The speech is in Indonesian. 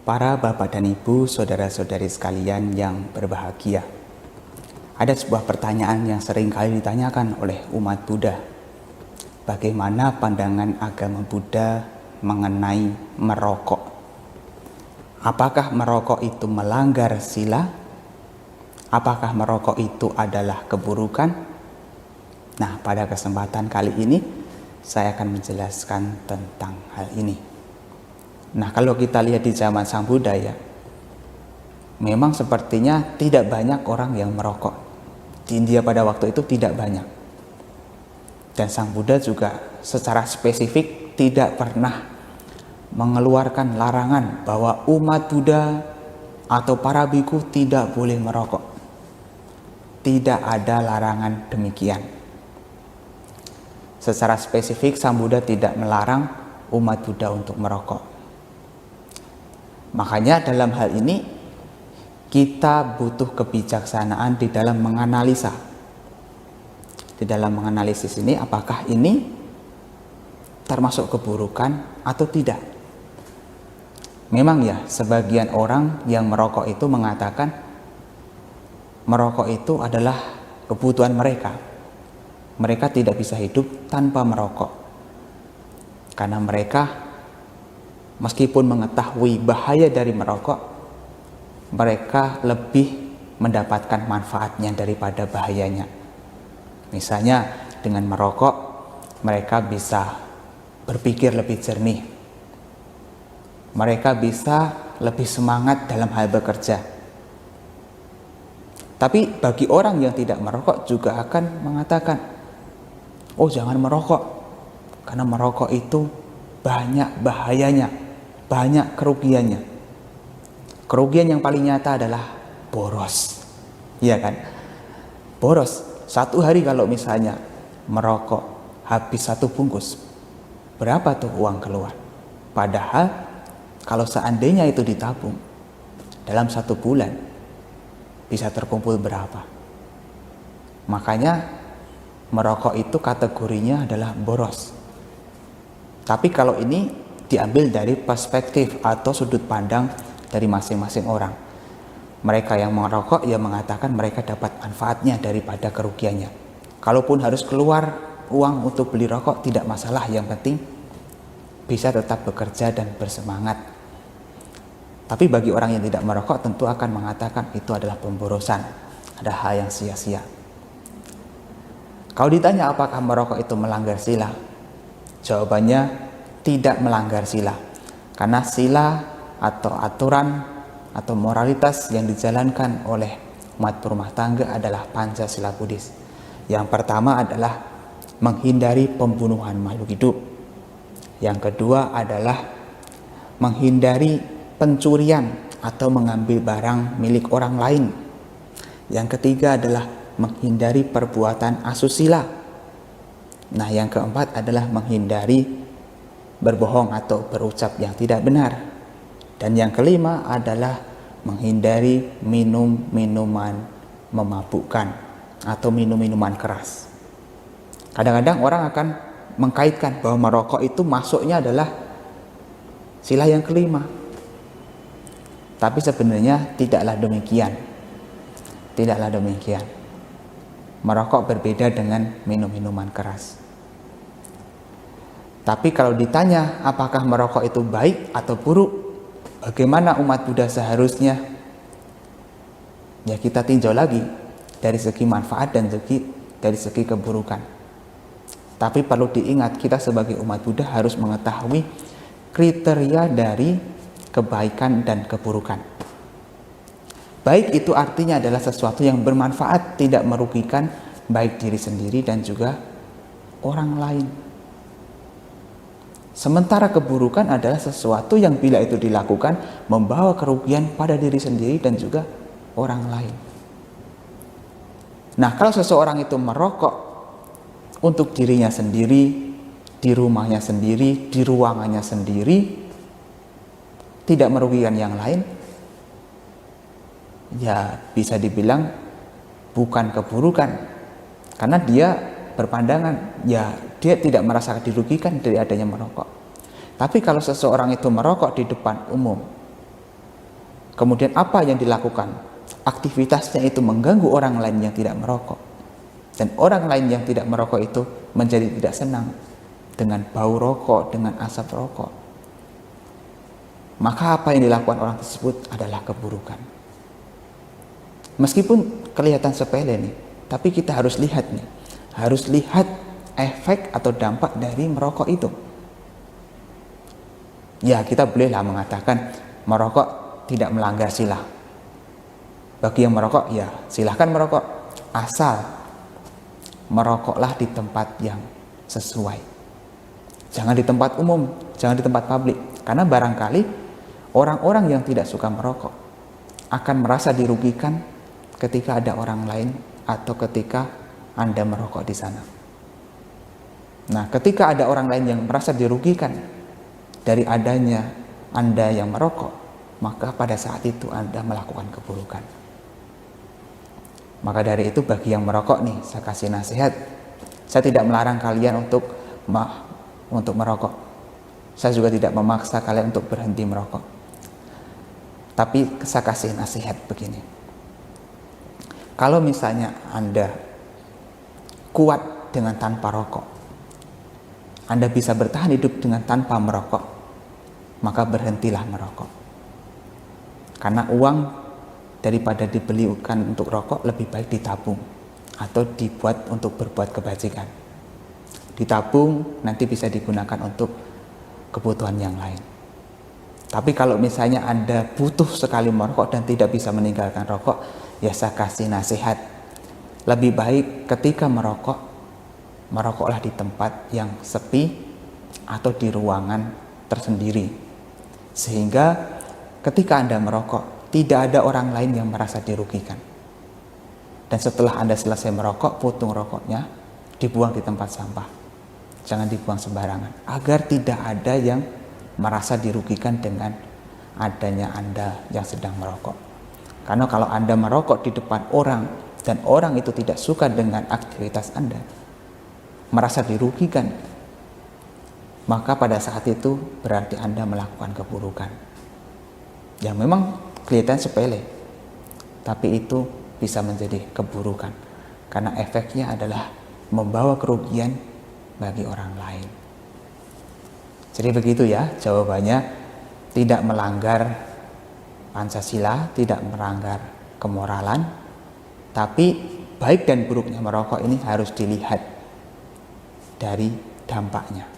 Para bapak dan ibu, saudara-saudari sekalian yang berbahagia. Ada sebuah pertanyaan yang sering kali ditanyakan oleh umat Buddha. Bagaimana pandangan agama Buddha mengenai merokok? Apakah merokok itu melanggar sila? Apakah merokok itu adalah keburukan? Nah, pada kesempatan kali ini saya akan menjelaskan tentang hal ini. Nah, kalau kita lihat di zaman Sang Buddha ya, memang sepertinya tidak banyak orang yang merokok. Di India pada waktu itu tidak banyak. Dan Sang Buddha juga secara spesifik tidak pernah mengeluarkan larangan bahwa umat Buddha atau para biku tidak boleh merokok. Tidak ada larangan demikian. Secara spesifik Sang Buddha tidak melarang umat Buddha untuk merokok. Makanya dalam hal ini kita butuh kebijaksanaan di dalam menganalisa. Di dalam menganalisis ini apakah ini termasuk keburukan atau tidak. Memang ya sebagian orang yang merokok itu mengatakan merokok itu adalah kebutuhan mereka. Mereka tidak bisa hidup tanpa merokok. Karena mereka meskipun mengetahui bahaya dari merokok, mereka lebih mendapatkan manfaatnya daripada bahayanya. Misalnya dengan merokok, mereka bisa berpikir lebih jernih. Mereka bisa lebih semangat dalam hal bekerja. Tapi bagi orang yang tidak merokok juga akan mengatakan, oh jangan merokok, karena merokok itu banyak bahayanya. Banyak kerugiannya. Kerugian yang paling nyata adalah boros. Iya kan? Boros. Satu hari kalau misalnya merokok habis 1 bungkus, berapa tuh uang keluar? Padahal kalau seandainya itu ditabung dalam 1 bulan bisa terkumpul berapa? Makanya merokok itu kategorinya adalah boros. Tapi kalau ini diambil dari perspektif atau sudut pandang dari masing-masing orang. Mereka yang merokok ya mengatakan mereka dapat manfaatnya daripada kerugiannya. Kalaupun harus keluar uang untuk beli rokok tidak masalah, yang penting bisa tetap bekerja dan bersemangat. Tapi bagi orang yang tidak merokok tentu akan mengatakan itu adalah pemborosan, ada hal yang sia-sia. Kalau ditanya apakah merokok itu melanggar sila, jawabannya tidak melanggar sila, karena sila atau aturan atau moralitas yang dijalankan oleh umat berumah tangga adalah Pancasila Buddhis. Yang pertama adalah menghindari pembunuhan makhluk hidup. Yang kedua adalah menghindari pencurian atau mengambil barang milik orang lain. Yang ketiga adalah menghindari perbuatan asusila. Nah, yang keempat adalah menghindari berbohong atau berucap yang tidak benar. Dan yang kelima adalah menghindari minum minuman memabukkan atau minum minuman keras. Kadang-kadang orang akan mengkaitkan bahwa merokok itu masuknya adalah sila yang kelima. Tapi sebenarnya tidaklah demikian. Tidaklah demikian. Merokok berbeda dengan minum minuman keras. Tapi kalau ditanya apakah merokok itu baik atau buruk, bagaimana umat Buddha seharusnya? Ya kita tinjau lagi dari segi manfaat dan dari segi keburukan. Tapi perlu diingat kita sebagai umat Buddha harus mengetahui kriteria dari kebaikan dan keburukan. Baik itu artinya adalah sesuatu yang bermanfaat, tidak merugikan baik diri sendiri dan juga orang lain. Sementara keburukan adalah sesuatu yang bila itu dilakukan membawa kerugian pada diri sendiri dan juga orang lain. Nah, kalau seseorang itu merokok untuk dirinya sendiri, di rumahnya sendiri, di ruangannya sendiri, tidak merugikan yang lain, ya bisa dibilang bukan keburukan. Karena dia berpandangan, ya dia tidak merasa dirugikan dari adanya merokok. Tapi kalau seseorang itu merokok di depan umum, kemudian apa yang dilakukan, aktivitasnya itu mengganggu orang lain yang tidak merokok, dan orang lain yang tidak merokok itu menjadi tidak senang dengan bau rokok, dengan asap rokok, maka apa yang dilakukan orang tersebut adalah keburukan. Meskipun kelihatan sepele nih, tapi kita harus lihat nih, harus lihat efek atau dampak dari merokok itu. Ya, kita bolehlah mengatakan merokok tidak melanggar sila. Bagi yang merokok, ya silahkan merokok, asal merokoklah di tempat yang sesuai. Jangan di tempat umum, jangan di tempat publik, karena barangkali orang-orang yang tidak suka merokok akan merasa dirugikan ketika ada orang lain atau ketika Anda merokok di sana. Nah, ketika ada orang lain yang merasa dirugikan dari adanya Anda yang merokok, maka pada saat itu Anda melakukan keburukan. Maka dari itu bagi yang merokok nih, saya kasih nasihat. Saya tidak melarang kalian untuk merokok. Saya juga tidak memaksa kalian untuk berhenti merokok. Tapi saya kasih nasihat begini. Kalau misalnya Anda kuat dengan tanpa rokok, Anda bisa bertahan hidup dengan tanpa merokok, maka berhentilah merokok. Karena uang daripada dibelikan untuk rokok lebih baik ditabung atau dibuat untuk berbuat kebajikan. Ditabung nanti bisa digunakan untuk kebutuhan yang lain. Tapi kalau misalnya Anda butuh sekali merokok dan tidak bisa meninggalkan rokok, ya saya kasih nasihat, lebih baik ketika merokok, merokoklah di tempat yang sepi atau di ruangan tersendiri, sehingga ketika Anda merokok tidak ada orang lain yang merasa dirugikan. Dan setelah Anda selesai merokok, putung rokoknya dibuang di tempat sampah, jangan dibuang sembarangan, agar tidak ada yang merasa dirugikan dengan adanya Anda yang sedang merokok. Karena kalau Anda merokok di depan orang dan orang itu tidak suka dengan aktivitas Anda, merasa dirugikan, maka pada saat itu berarti Anda melakukan keburukan. Ya memang kelihatan sepele, tapi itu bisa menjadi keburukan karena efeknya adalah membawa kerugian bagi orang lain. Jadi begitu ya jawabannya, tidak melanggar Pancasila, tidak melanggar kemoralan, tapi baik dan buruknya merokok ini harus dilihat dari dampaknya.